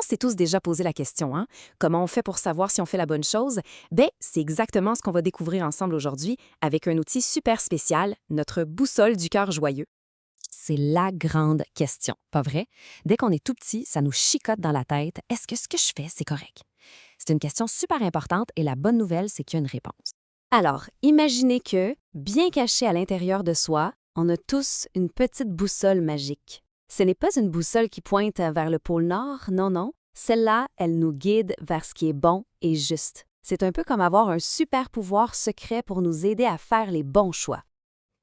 s'est tous déjà posé la question, hein? Comment on fait pour savoir si on fait la bonne chose? Ben, c'est exactement ce qu'on va découvrir ensemble aujourd'hui avec un outil super spécial, notre boussole du cœur joyeux. C'est la grande question, pas vrai? Dès qu'on est tout petit, ça nous chicote dans la tête. Est-ce que ce que je fais, c'est correct? C'est une question super importante et la bonne nouvelle, c'est qu'il y a une réponse. Alors, imaginez que, bien caché à l'intérieur de soi, on a tous une petite boussole magique. Ce n'est pas une boussole qui pointe vers le pôle Nord, non, non. Celle-là, elle nous guide vers ce qui est bon et juste. C'est un peu comme avoir un super pouvoir secret pour nous aider à faire les bons choix.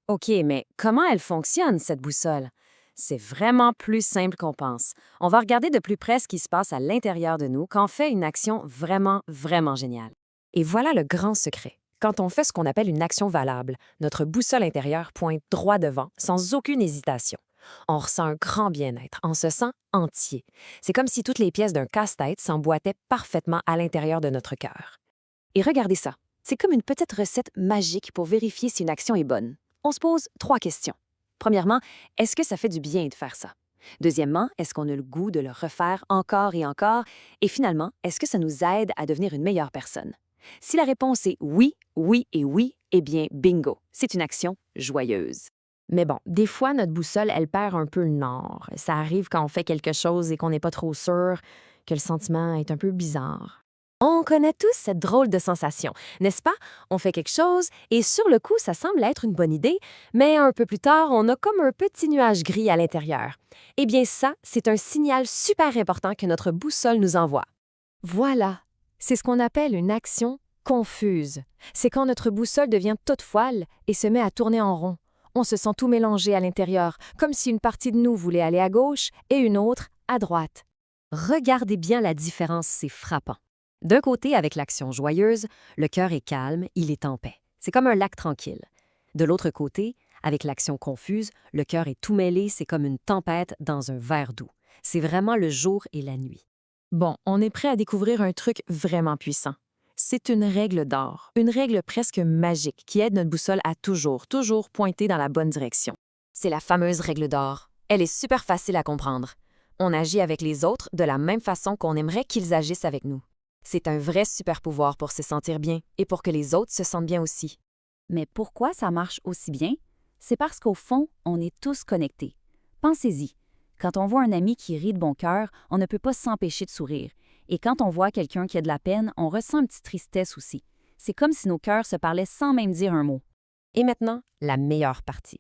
OK, mais comment elle fonctionne, cette boussole? C'est vraiment plus simple qu'on pense. On va regarder de plus près ce qui se passe à l'intérieur de nous quand on fait une action vraiment, vraiment géniale. Et voilà le grand secret. Quand on fait ce qu'on appelle une action valable, notre boussole intérieure pointe droit devant, sans aucune hésitation. On ressent un grand bien-être, on se sent entier. C'est comme si toutes les pièces d'un casse-tête s'emboîtaient parfaitement à l'intérieur de notre cœur. Et regardez ça, c'est comme une petite recette magique pour vérifier si une action est bonne. On se pose 3 questions. Premièrement, est-ce que ça fait du bien de faire ça? Deuxièmement, est-ce qu'on a le goût de le refaire encore et encore? Et finalement, est-ce que ça nous aide à devenir une meilleure personne? Si la réponse est oui, oui et oui, eh bien, bingo, c'est une action joyeuse. Mais bon, des fois, notre boussole, elle perd un peu le nord. Ça arrive quand on fait quelque chose et qu'on n'est pas trop sûr, que le sentiment est un peu bizarre. On connaît tous cette drôle de sensation, n'est-ce pas? On fait quelque chose et sur le coup, ça semble être une bonne idée, mais un peu plus tard, on a comme un petit nuage gris à l'intérieur. Eh bien ça, c'est un signal super important que notre boussole nous envoie. Voilà, c'est ce qu'on appelle une action confuse. C'est quand notre boussole devient toute foile et se met à tourner en rond. On se sent tout mélangé à l'intérieur, comme si une partie de nous voulait aller à gauche et une autre à droite. Regardez bien la différence, c'est frappant. D'un côté, avec l'action joyeuse, le cœur est calme, il est en paix. C'est comme un lac tranquille. De l'autre côté, avec l'action confuse, le cœur est tout mêlé, c'est comme une tempête dans un verre d'eau. C'est vraiment le jour et la nuit. Bon, on est prêt à découvrir un truc vraiment puissant. C'est une règle d'or, une règle presque magique qui aide notre boussole à toujours pointer dans la bonne direction. C'est la fameuse règle d'or. Elle est super facile à comprendre. On agit avec les autres de la même façon qu'on aimerait qu'ils agissent avec nous. C'est un vrai super pouvoir pour se sentir bien et pour que les autres se sentent bien aussi. Mais pourquoi ça marche aussi bien? C'est parce qu'au fond, on est tous connectés. Pensez-y. Quand on voit un ami qui rit de bon cœur, on ne peut pas s'empêcher de sourire. Et quand on voit quelqu'un qui a de la peine, on ressent une petite tristesse aussi. C'est comme si nos cœurs se parlaient sans même dire un mot. Et maintenant, la meilleure partie.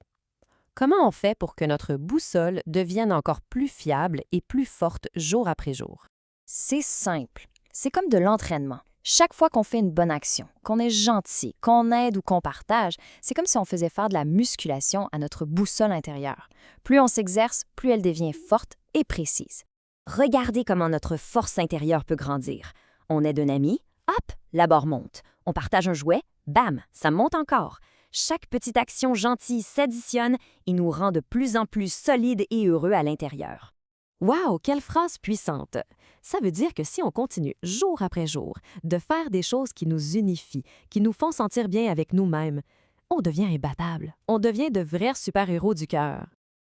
Comment on fait pour que notre boussole devienne encore plus fiable et plus forte jour après jour? C'est simple. C'est comme de l'entraînement. Chaque fois qu'on fait une bonne action, qu'on est gentil, qu'on aide ou qu'on partage, c'est comme si on faisait faire de la musculation à notre boussole intérieure. Plus on s'exerce, plus elle devient forte et précise. Regardez comment notre force intérieure peut grandir. On aide un ami, hop, la barre monte. On partage un jouet, bam, ça monte encore. Chaque petite action gentille s'additionne et nous rend de plus en plus solides et heureux à l'intérieur. Wow, quelle phrase puissante! Ça veut dire que si on continue jour après jour de faire des choses qui nous unifient, qui nous font sentir bien avec nous-mêmes, on devient imbattable. On devient de vrais super-héros du cœur.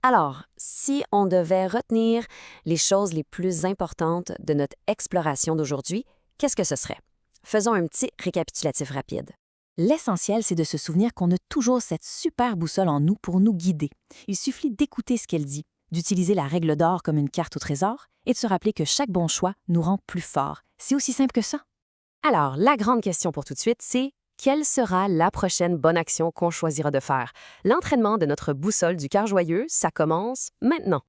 Alors, si on devait retenir les choses les plus importantes de notre exploration d'aujourd'hui, qu'est-ce que ce serait? Faisons un petit récapitulatif rapide. L'essentiel, c'est de se souvenir qu'on a toujours cette super boussole en nous pour nous guider. Il suffit d'écouter ce qu'elle dit, d'utiliser la règle d'or comme une carte au trésor et de se rappeler que chaque bon choix nous rend plus forts. C'est aussi simple que ça. Alors, la grande question pour tout de suite, c'est quelle sera la prochaine bonne action qu'on choisira de faire? L'entraînement de notre boussole du cœur joyeux, ça commence maintenant.